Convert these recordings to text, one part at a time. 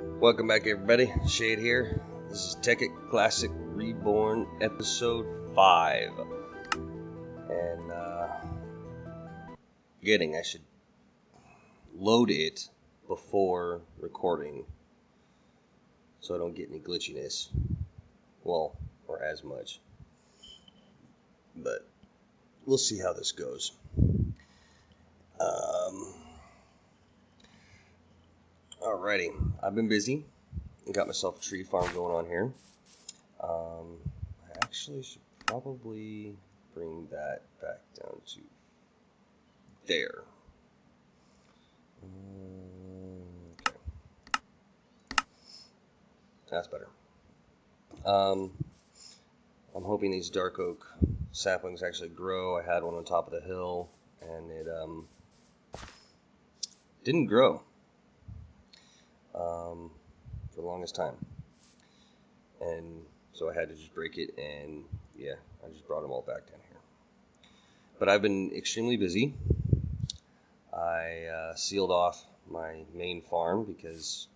Welcome back, everybody. Shade here. This is Tedyhere Classic Reborn episode 5. And, forgetting I should load it before recording so I don't get any glitchiness. Well, or as much. But we'll see how this goes. Alrighty, I've been busy. Got myself a tree farm going on here. I actually should probably bring that back down to there. Okay. That's better. I'm hoping these dark oak saplings actually grow. I had one on top of the hill, and it didn't grow for the longest time. And so I had to just break it, and yeah, I just brought them all back down here. But I've been extremely busy. I sealed off my main farm because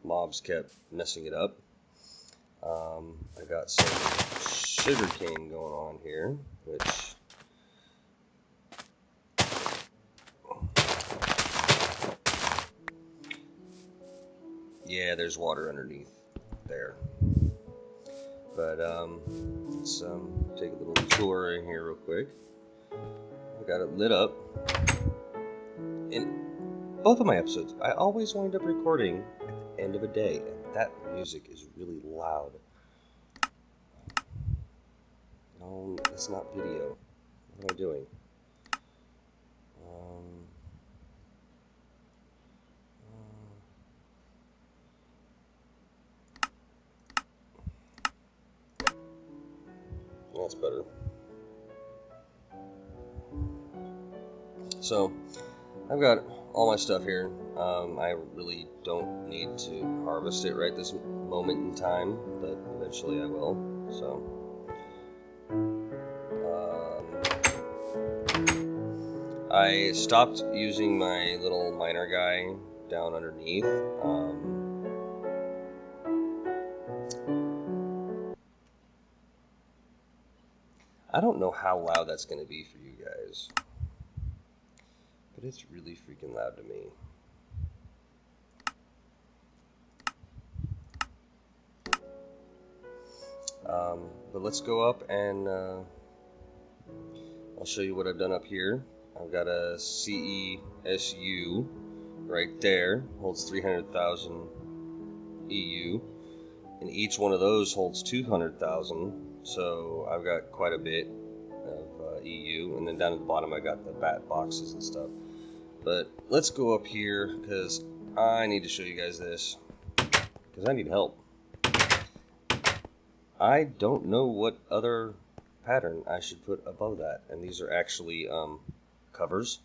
mobs kept messing it up. I got some sugar cane going on here, which yeah, there's water underneath there. But let's take a little tour in here real quick. I got it lit up. In both of my episodes, I always wind up recording at the end of a day, and that music is really loud. No, it's not video. What am I doing? That's better. So, I've got all my stuff here. I really don't need to harvest it right this moment in time, but eventually I will. So, I stopped using my little miner guy down underneath. I don't know how loud that's going to be for you guys, but it's really freaking loud to me. But let's go up and I'll show you what I've done up here. I've got a CESU right there, holds 300,000 EU, and each one of those holds 200,000. So I've got quite a bit of EU, and then down at the bottom I got the bat boxes and stuff. But let's go up here because I need to show you guys this because I need help. I don't know what other pattern I should put above that, and these are actually covers,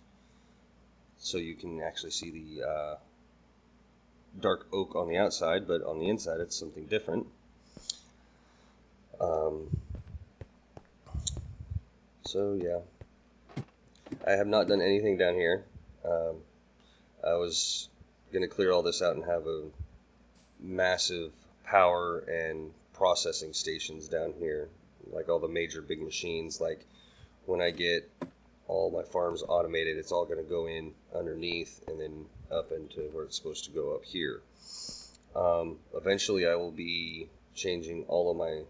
so you can actually see the dark oak on the outside, but on the inside it's something different. So yeah, I have not done anything down here. I was going to clear all this out and have a massive power and processing stations down here, like all the major big machines. Like when I get all my farms automated, it's all going to go in underneath and then up into where it's supposed to go up here. Eventually I will be changing all of my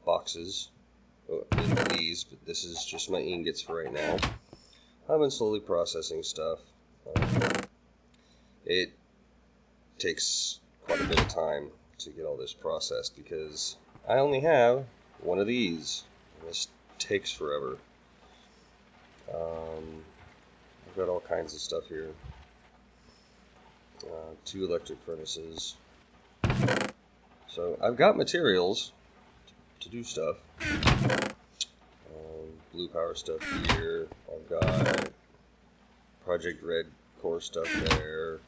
boxes into these, but this is just my ingots for right now. I've been slowly processing stuff. It takes quite a bit of time to get all this processed because I only have one of these, and this takes forever. I've got all kinds of stuff here. 2 electric furnaces. So I've got materials to do stuff. Blue power stuff here. I've got Project Red core stuff there.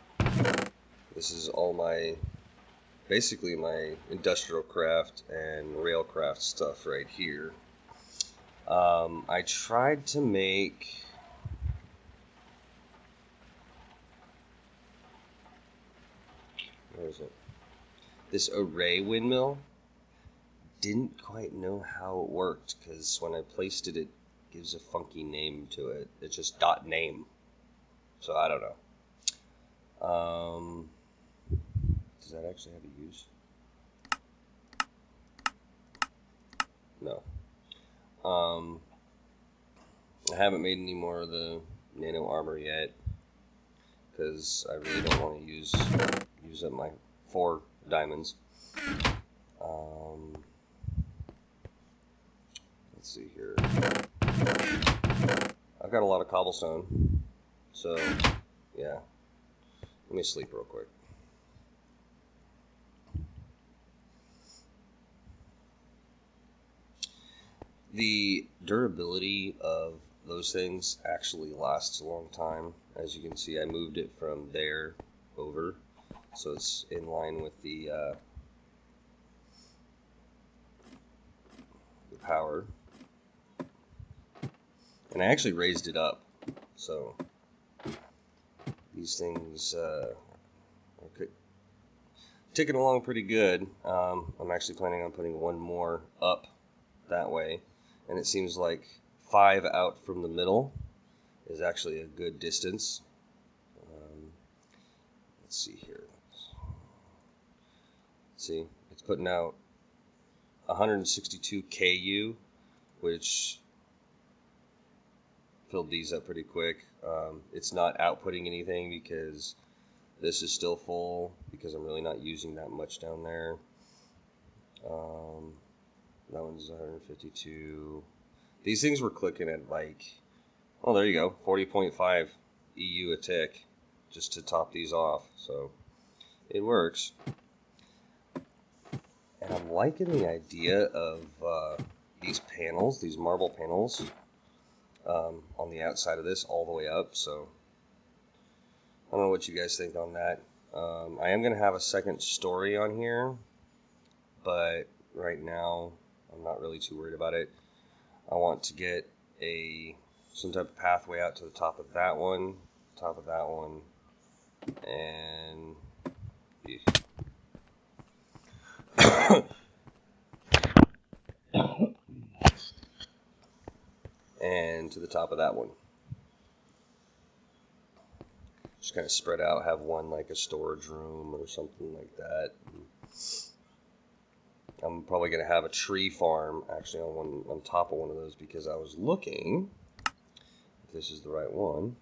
This is all my, basically my industrial craft and railcraft stuff right here. I tried to make where is it? this array windmill, didn't quite know how it worked, because when I placed it, it gives a funky name to it. It's just .name. So I don't know. Does that actually have a use? No. I haven't made any more of the nano armor yet, because I really don't want to use up my 4 diamonds. Let's see here. I've got a lot of cobblestone, so yeah. Let me sleep real quick. The durability of those things actually lasts a long time. As you can see, I moved it from there over, so it's in line with the power. And I actually raised it up, so these things are ticking along pretty good. I'm actually planning on putting one more up that way, and it seems like 5 out from the middle is actually a good distance. Let's see here. See, it's putting out 162 KU, which filled these up pretty quick. It's not outputting anything because this is still full, because I'm really not using that much down there. That one's 152. These things were clicking at like, oh, there you go, 40.5 EU a tick, just to top these off. So it works. And I'm liking the idea of these panels, these marble panels, on the outside of this all the way up. So I don't know what you guys think on that. I am going to have a second story on here, but right now I'm not really too worried about it. I want to get some type of pathway out to the top of that one, and and to the top of that one. Just kind of spread out, have one like a storage room or something like that. I'm probably going to have a tree farm actually on top of one of those, because I was looking if this is the right one,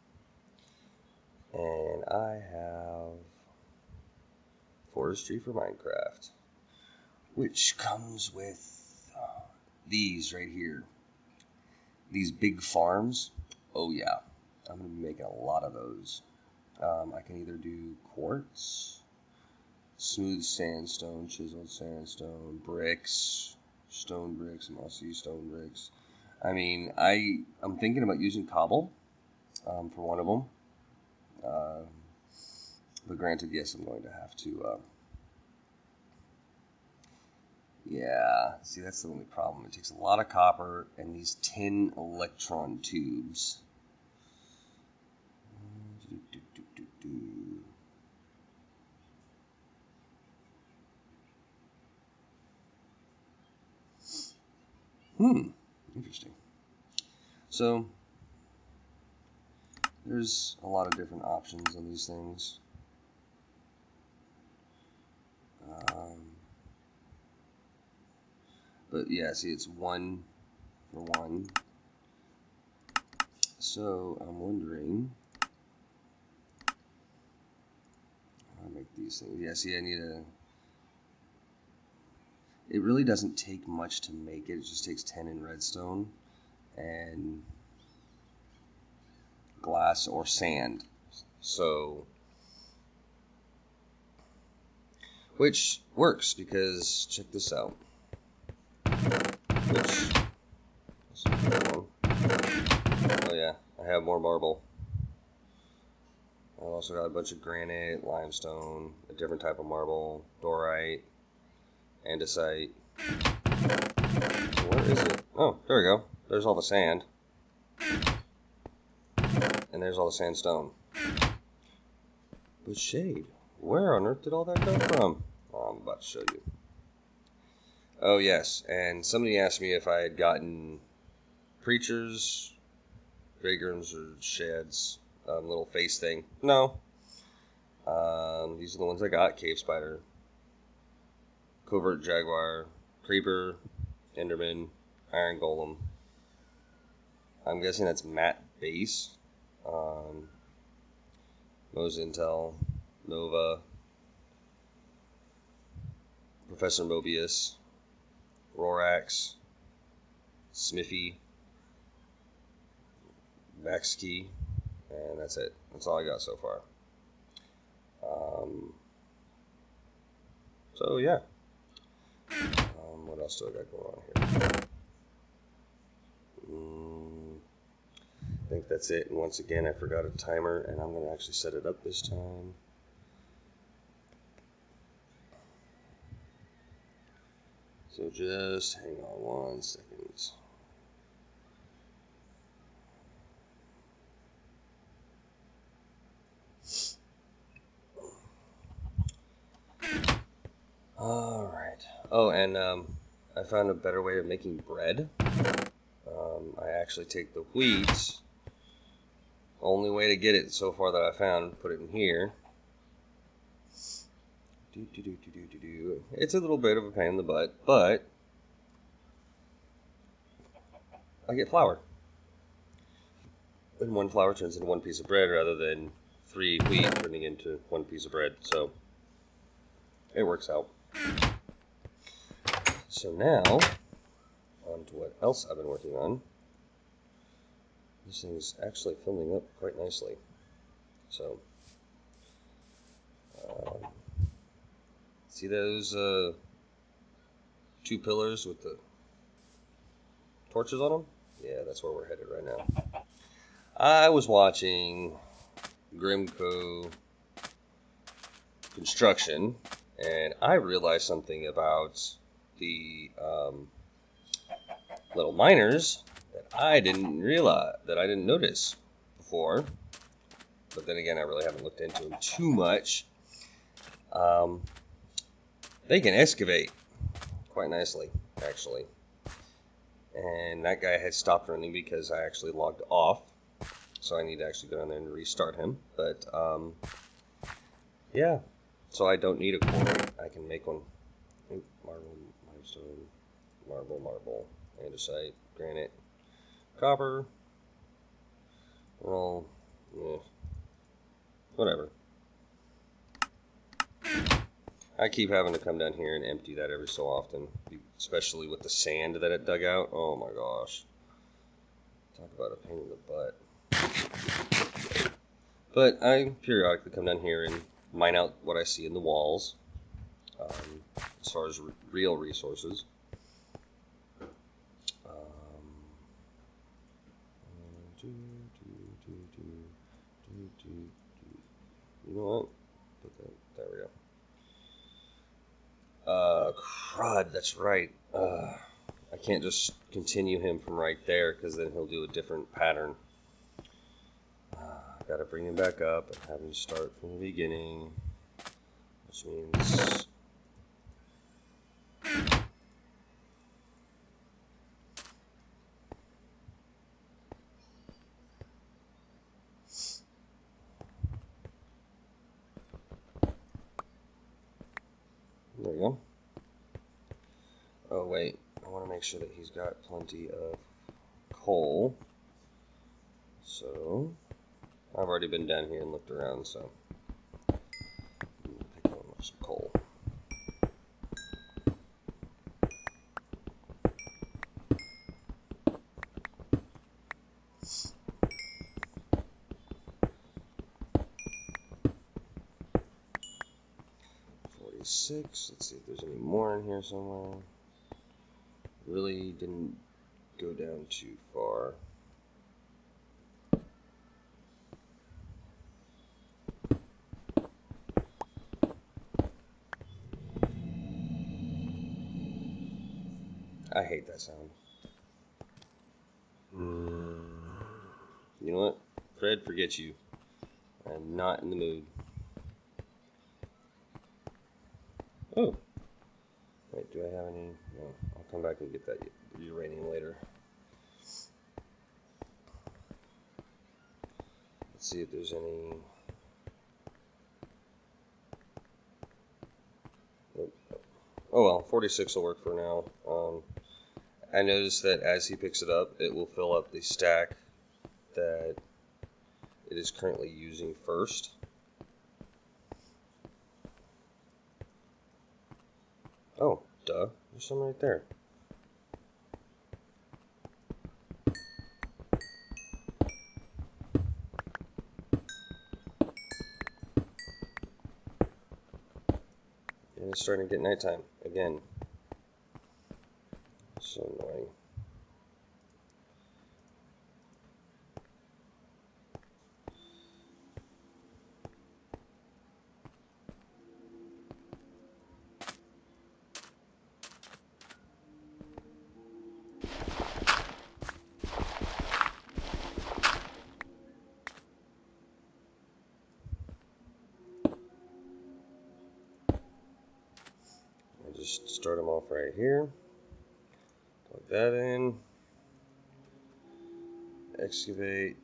and I have Forestry for Minecraft, which comes with these right here, these big farms. Oh yeah, I'm going to be making a lot of those. I can either do quartz, smooth sandstone, chiseled sandstone, bricks, stone bricks, mossy stone bricks. I mean, I'm thinking about using cobble for one of them. But granted, yes, I'm going to have to... yeah, see, that's the only problem. It takes a lot of copper and these tin electron tubes. Interesting. So, there's a lot of different options on these things. But yeah, see, it's 1 for 1. So, I'm wondering how to make these things. Yeah, see, I need a... It really doesn't take much to make it. It just takes 10 in redstone and glass or sand. So, which works, because check this out. Oh yeah, I have more marble. I've also got a bunch of granite, limestone, a different type of marble, dorite, andesite. Where is it? Oh, there we go. There's all the sand. And there's all the sandstone. But shade, where on earth did all that come from? I'm about to show you. Oh yes, and somebody asked me if I had gotten Preachers, Vaygrims, or Shads, little face thing. No. These are the ones I got. Cave Spider, Covert Jaguar, Creeper, Enderman, Iron Golem. I'm guessing that's matte base. Mosintel, Nova, Professor Mobius, Rorax, Smithy, Max Key, and that's it. That's all I got so far. So yeah. What else do I got going on here? I think that's it. And once again, I forgot a timer, and I'm going to actually set it up this time. So just hang on 1 second. All right. Oh, and I found a better way of making bread. I actually take the wheat. Only way to get it so far that I found, put it in here. It's a little bit of a pain in the butt, but I get flour. And one flour turns into one piece of bread rather than 3 wheat turning into 1 piece of bread. So it works out. So now, on to what else I've been working on. This thing's actually filling up quite nicely. So, see those 2 pillars with the torches on them? Yeah, that's where we're headed right now. I was watching Grimco Construction, and I realized something about the little miners that I didn't notice before. But then again, I really haven't looked into them too much. They can excavate quite nicely, actually. And that guy had stopped running because I actually logged off. So I need to actually go down there and restart him. But, yeah. So I don't need a quarry. I can make one. Marble, limestone, marble, andesite, granite, copper. Well, yeah. Whatever. I keep having to come down here and empty that every so often, especially with the sand that it dug out. Oh my gosh. Talk about a pain in the butt. But I periodically come down here and mine out what I see in the walls, as far as real resources. You know what? Put that, there we go. Crud, that's right. I can't just continue him from right there, because then he'll do a different pattern. I've got to bring him back up and have him start from the beginning, which means... There we go. Oh, wait. I want to make sure that he's got plenty of coal. So, I've already been down here and looked around, so I'm going to pick one up some coal. Let's see if there's any more in here somewhere. Really didn't go down too far. I hate that sound. You know what? Fred, forget you. I'm not in the mood. Oh, wait, do I have any? No, I'll come back and get that uranium later. Let's see if there's any. Nope. Oh well, 46 will work for now. I noticed that as he picks it up, it will fill up the stack that it is currently using first. Oh, duh. There's some right there. And it's starting to get nighttime again. So annoying. Just start them off right here. Plug that in. Excavate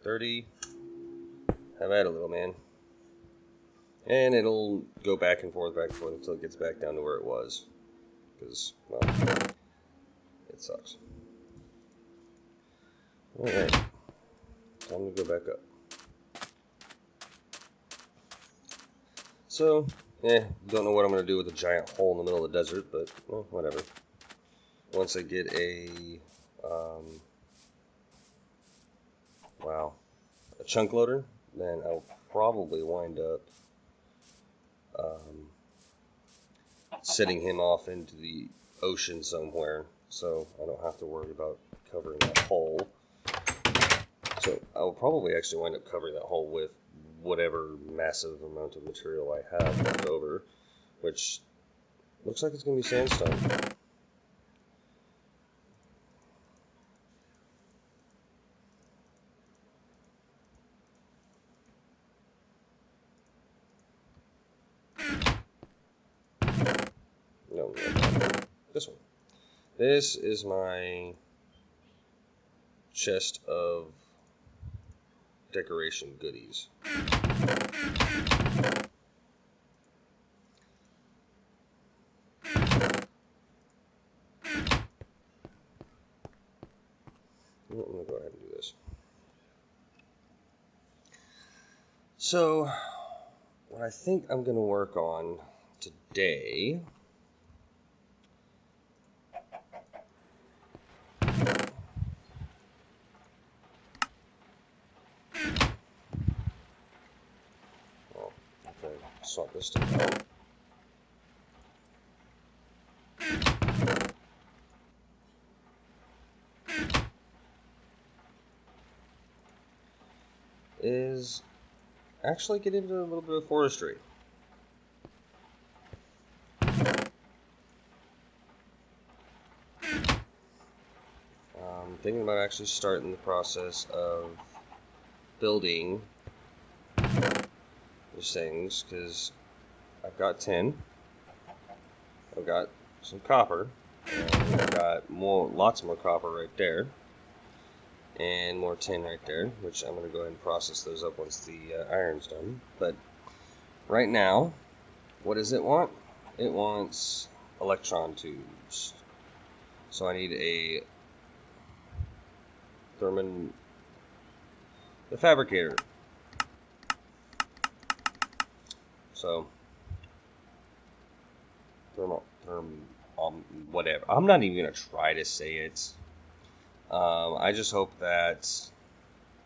30. Have at it, little man. And it'll go back and forth until it gets back down to where it was. Because, well, it sucks. Alright. Time to go back up. So, don't know what I'm going to do with a giant hole in the middle of the desert, but, well, whatever. Once I get a chunk loader, then I'll probably wind up setting him off into the ocean somewhere, so I don't have to worry about covering that hole. So I'll probably actually wind up covering that hole with whatever massive amount of material I have left over, which looks like it's going to be sandstone. No, this one. This is my chest of decoration goodies. I'm going to go ahead and do this. So, what I think I'm going to work on today swap this stuff out. Is actually get into a little bit of forestry. I'm thinking about actually starting the process of building these things, because I've got tin, I've got some copper, and I've got lots more copper right there, and more tin right there, which I'm going to go ahead and process those up once the iron's done. But right now, what does it want? It wants electron tubes. So I need a the fabricator. So whatever. I'm not even gonna try to say it. I just hope that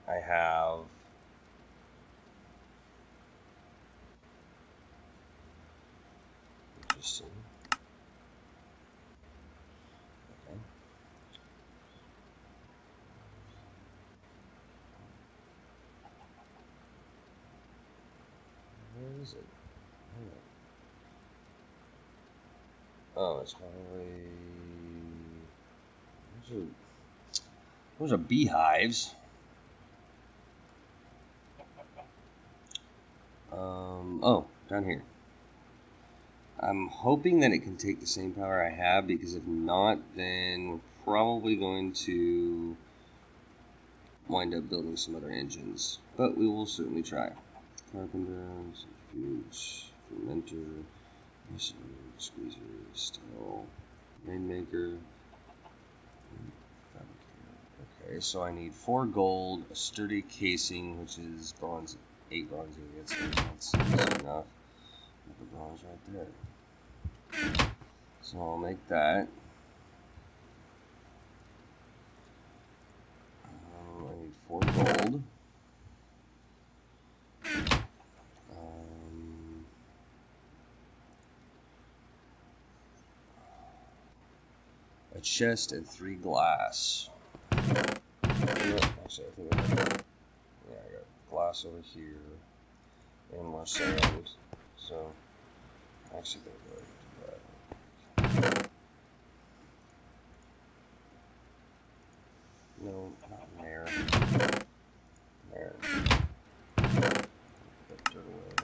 I have interesting. Okay. Where is it? Oh, it's probably those are beehives. Oh, down here. I'm hoping that it can take the same power I have, because if not, then we're probably going to wind up building some other engines. But we will certainly try. Carpenter, centrifuge, fermenter, squeezer, still, rainmaker, fabricator. Okay, so I need 4 gold, a sturdy casing, which is bronze, 8 bronze ingots. That's enough. The bronze right there. So I'll make that. I need 4 gold. A chest and 3 glass. Actually, I think I got glass over here and more sand. So I'm actually gonna go ahead and do that. No, not there. There. Put that dirt away.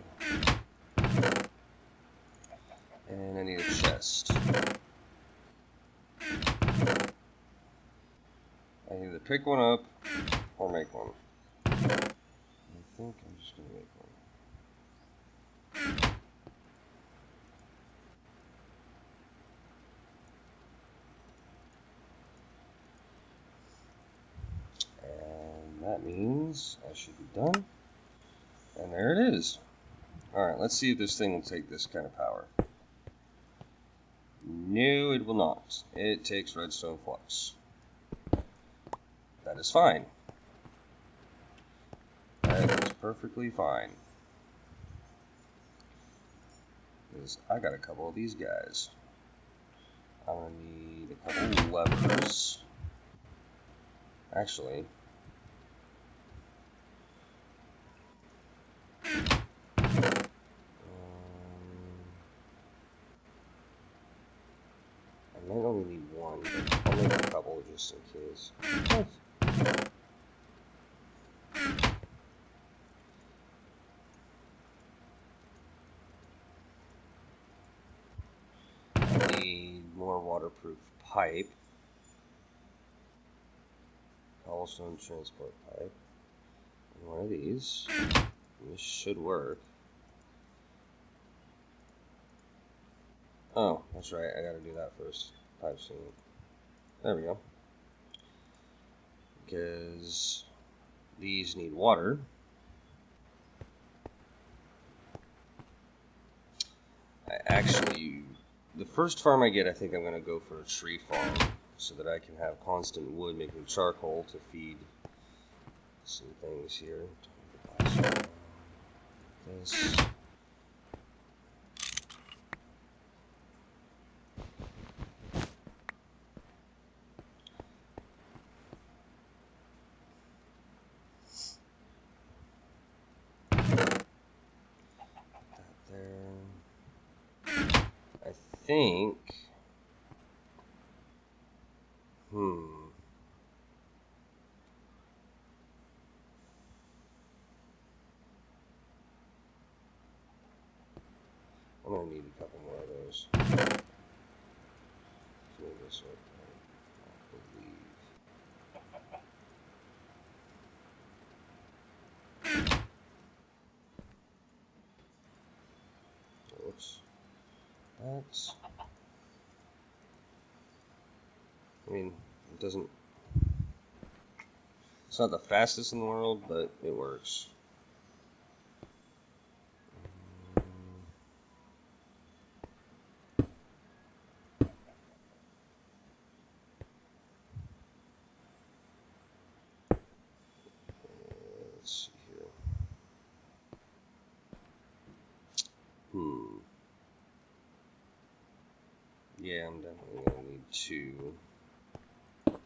And I need a chest. I either pick one up or make one. I think I'm just gonna make one. And that means I should be done. And there it is. Alright, let's see if this thing will take this kind of power. No, it will not. It takes redstone flux. That is fine. That is perfectly fine. Because I got a couple of these guys. I'm going to need a couple of levers. Actually, I might only need one, but I'll make a couple just in case. I need more waterproof pipe. Cobblestone transport pipe. And one of these. This should work. Oh, that's right. I gotta do that first. Pipe soon. There we go. Because these need water. The first farm I get, I think I'm going to go for a tree farm so that I can have constant wood making charcoal to feed some things here. This. I think. I'm gonna need a couple more of those. This way, I believe. Oops. That's. I mean, it doesn't. It's not the fastest in the world, but it works. Let's see here. Yeah, I'm definitely gonna need 2. Yeah,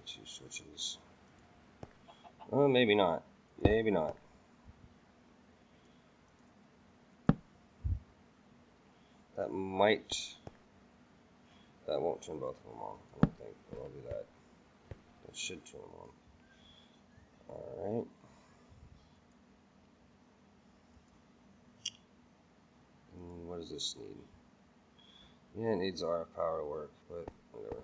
2 switches. Oh, maybe not. Maybe not. That won't turn both of them on, I don't think, but I'll do that. That should turn them on. Alright. does this need? Yeah, it needs RF power to work, but whatever.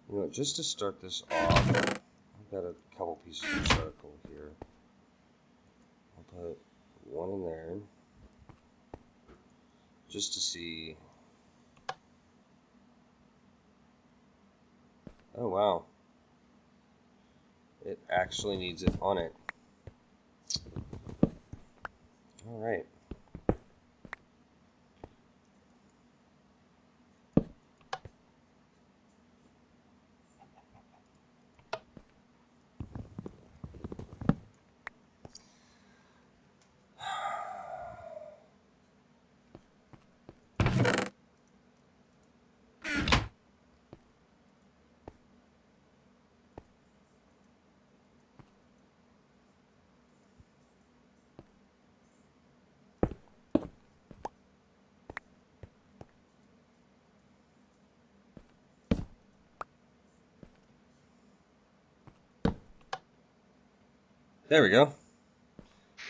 You know what, just to start this off, I've got a couple pieces of charcoal here. I'll put one in there, just to see. Oh wow, it actually needs it on it. Alright. There we go.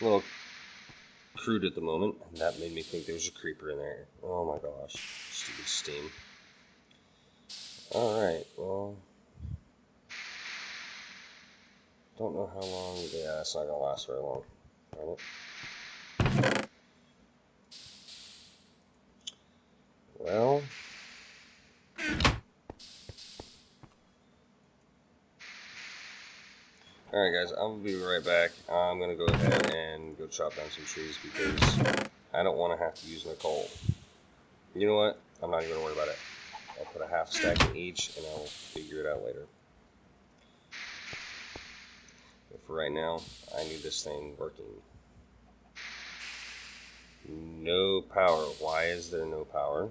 A little crude at the moment, and that made me think there was a creeper in there. Oh my gosh, stupid steam. Alright, well, don't know how long. Yeah, it's not gonna last very long. Darn it. Well, alright guys, I'm gonna be right back. I'm gonna go ahead and go chop down some trees because I don't want to have to use my coal. You know what? I'm not even gonna worry about it. I'll put a half stack in each and I'll figure it out later. But for right now, I need this thing working. No power. Why is there no power?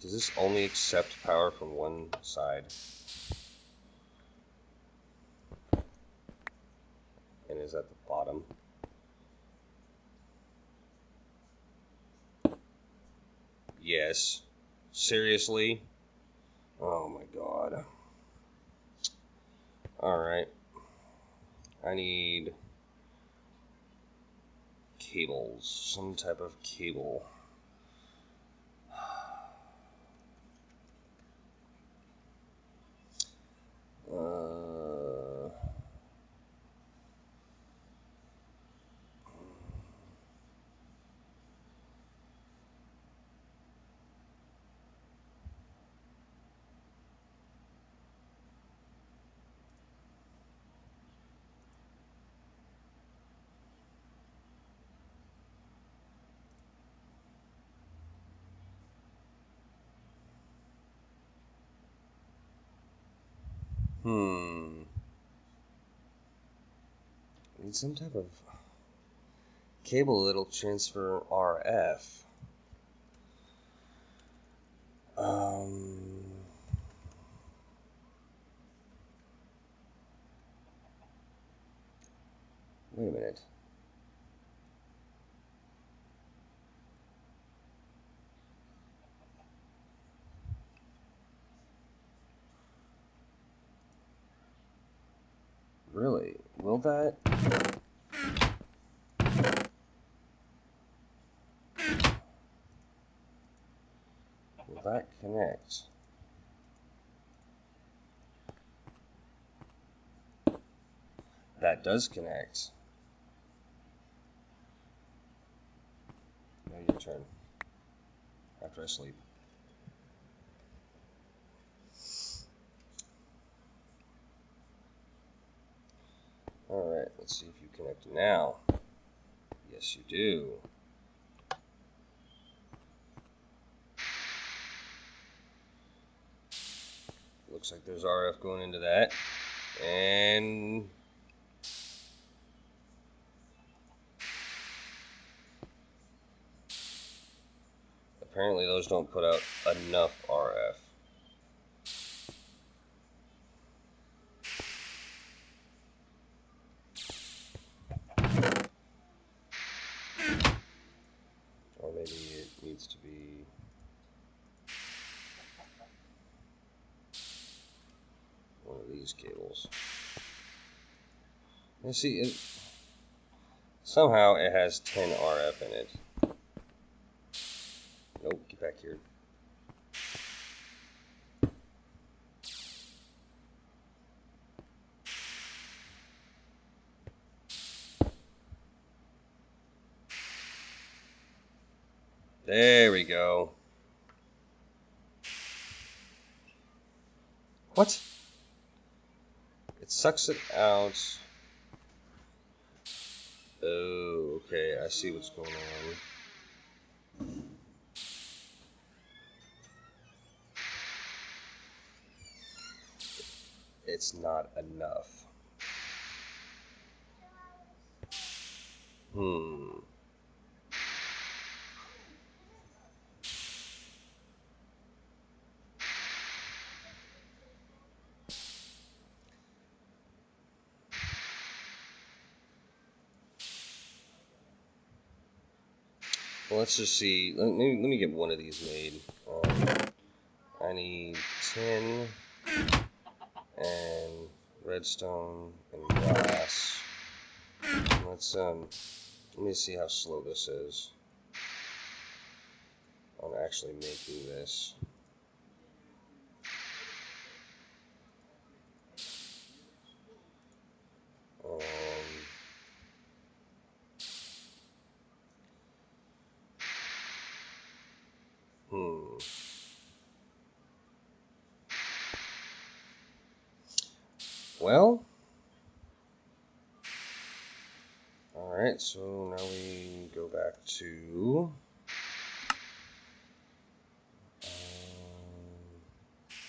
Does this only accept power from one side? And is at the bottom? Yes. Seriously? Oh my god. Alright. I need cables. Some type of cable. I need some type of cable that'll transfer RF. Wait a minute. Really? Will that? Will that connect? That does connect. Now your turn. After I sleep. Alright, let's see if you connect now. Yes, you do. Looks like there's RF going into that. And apparently those don't put out enough RF. Or maybe it needs to be one of these cables. You see, somehow it has 10 RF in it. Nope, get back here. There we go. What? It sucks it out. Oh, okay, I see what's going on. It's not enough. Well, let's just see. Let me get one of these made. I need tin and redstone and glass. Let me see how slow this is on actually making this. Well, alright, so now we go back to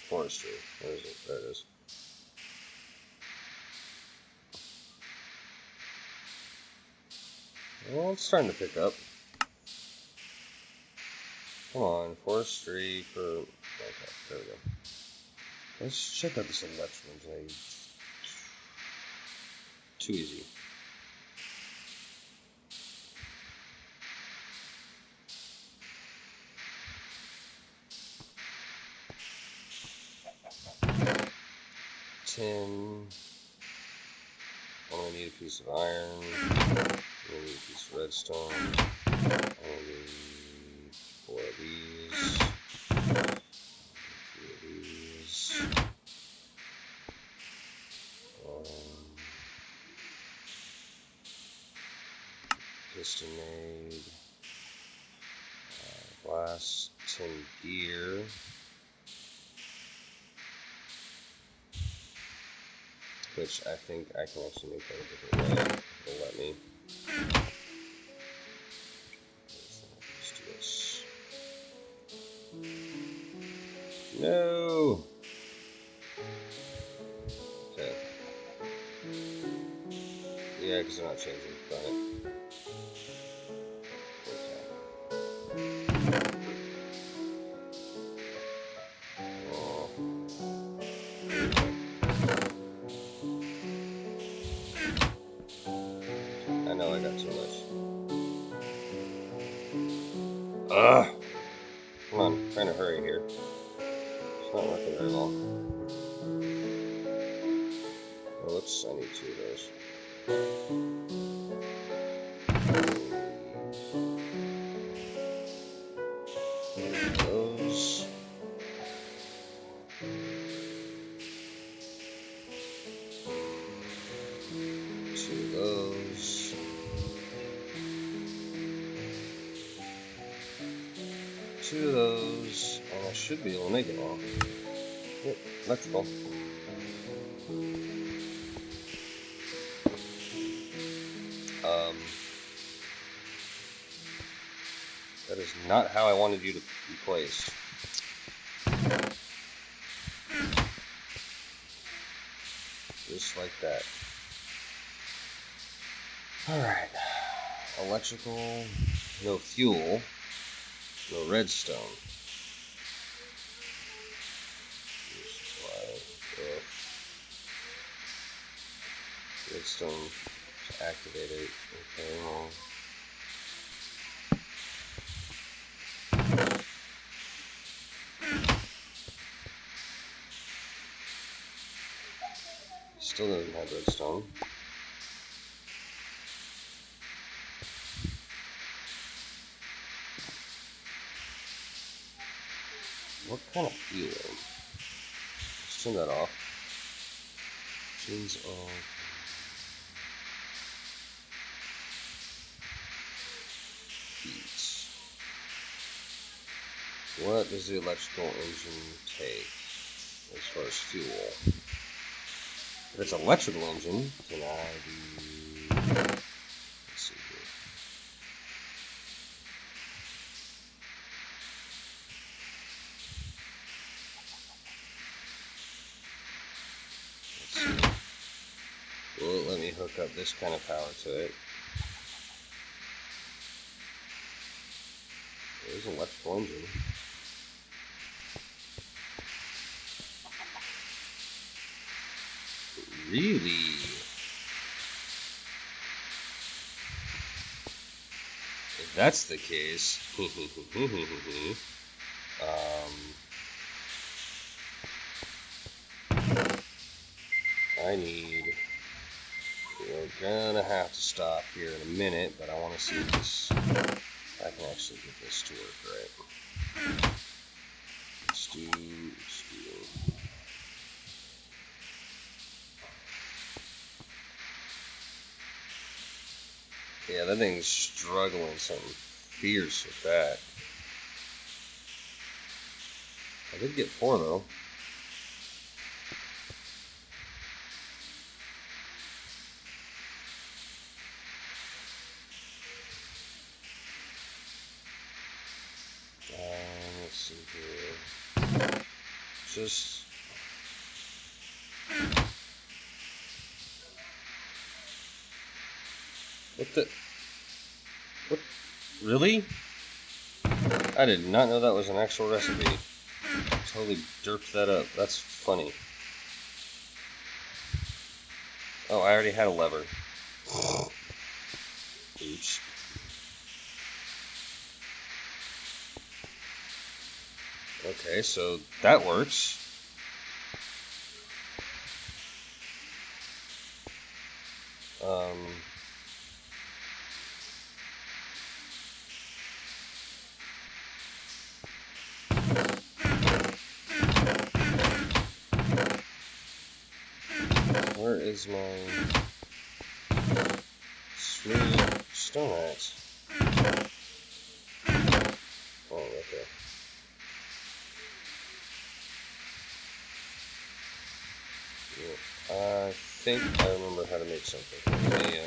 Forestry. Where is it? There it is. Well, it's starting to pick up. Come on, Forestry for... Okay, there we go. Let's check out this electrical blade. Too easy. Tin. I'm gonna need a piece of iron. I'm gonna need a piece of redstone. I'm gonna need 4 of these. 3 of these. Piston made. Glass. Tedyhere. Which I think I can actually make that a different way. It'll let me. Let's do this. No! Okay. Yeah, because they're not changing. Got it. I know I got too much. Ugh! Come on, I'm trying to hurry here. It's not working very well. Oh, whoops, I need 2 of those. Those. 2 of those. 2 of those, and I should be able to make it all. Yep, electrical. That is not how I wanted you to be placed. Just like that. Alright. Electrical, no fuel, no redstone. Redstone activated. Okay, well. Still doesn't have redstone. What kind of fuel? Let's turn that off. Chains off. Heat. What does the electrical engine take as far as fuel? If it's an electrical engine, can I do... Let's see here. Let's see. Well, let me hook up this kind of power to it. There's an electrical engine. Really? If that's the case, I need... We're gonna have to stop here in a minute, but I want to see if this... I can actually get this to work right. Let's do... Yeah, that thing's struggling something fierce with that. I did get 4 though. Let's see here. Just... What the... What? Really? I did not know that was an actual recipe. Totally derped that up. That's funny. Oh, I already had a lever. Oops. Okay, so that works. Where is my sweet stone axe? Oh, okay. Yeah, I think I remember how to make something. Let me,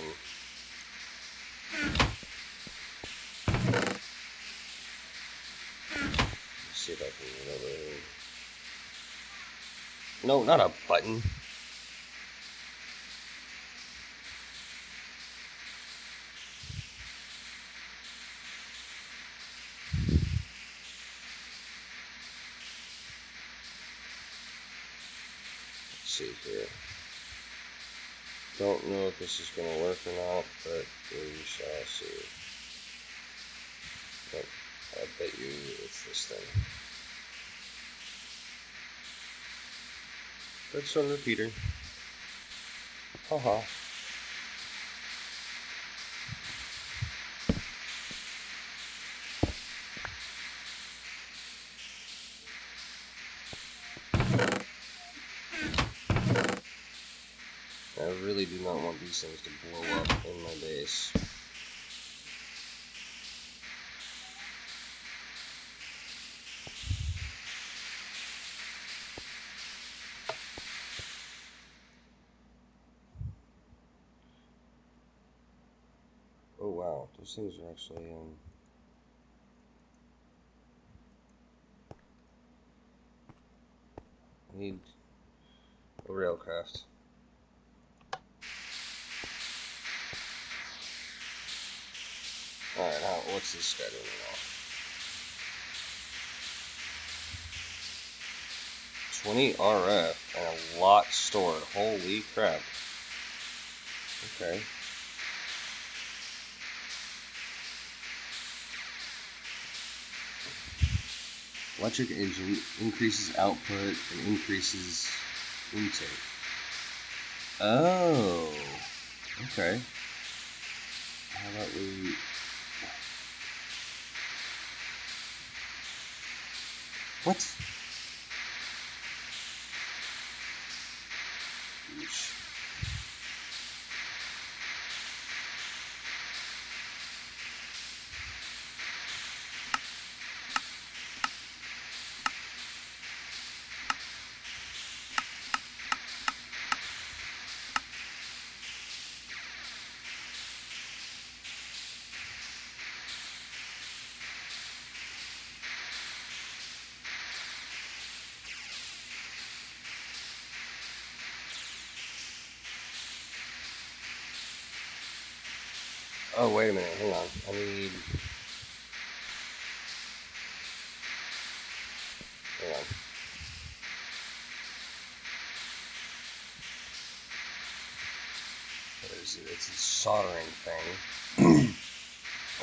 see if I can remember. No, not a button. Let's see here. Don't know if this is going to work or not, but we shall see. But I bet you it's this thing. Redstone repeater. Haha. I really do not want these things to blow up in my base. Oh wow, those things are actually I need a railcraft. Alright, what's this guy doing now? 20 RF and a lot stored. Holy crap. Okay. Electric engine increases output and increases intake. Oh. Okay. How about we... What? Oh, wait a minute. Hang on. I need... Hang on. What is it? It's a soldering thing.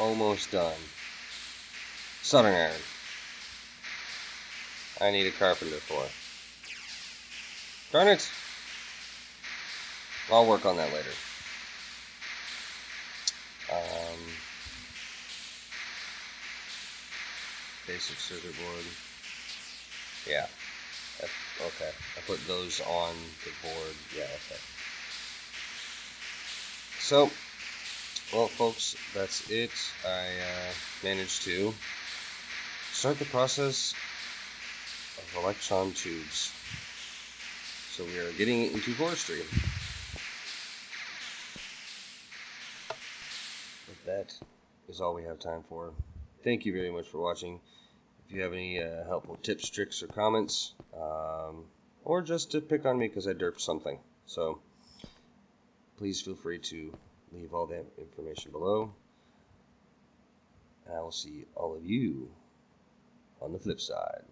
Almost done. Soldering iron. I need a carpenter for. Darn it! I'll work on that later. Basic circuit board. Yeah. Okay. I put those on the board. Yeah, okay. So, well, folks, that's it. I managed to start the process of electron tubes. So we are getting into forestry. But that is all we have time for. Thank you very much for watching. If you have any helpful tips, tricks, or comments, or just to pick on me because I derped something, so please feel free to leave all that information below. And I will see all of you on the flip side.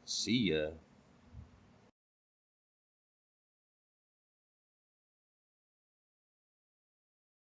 See ya.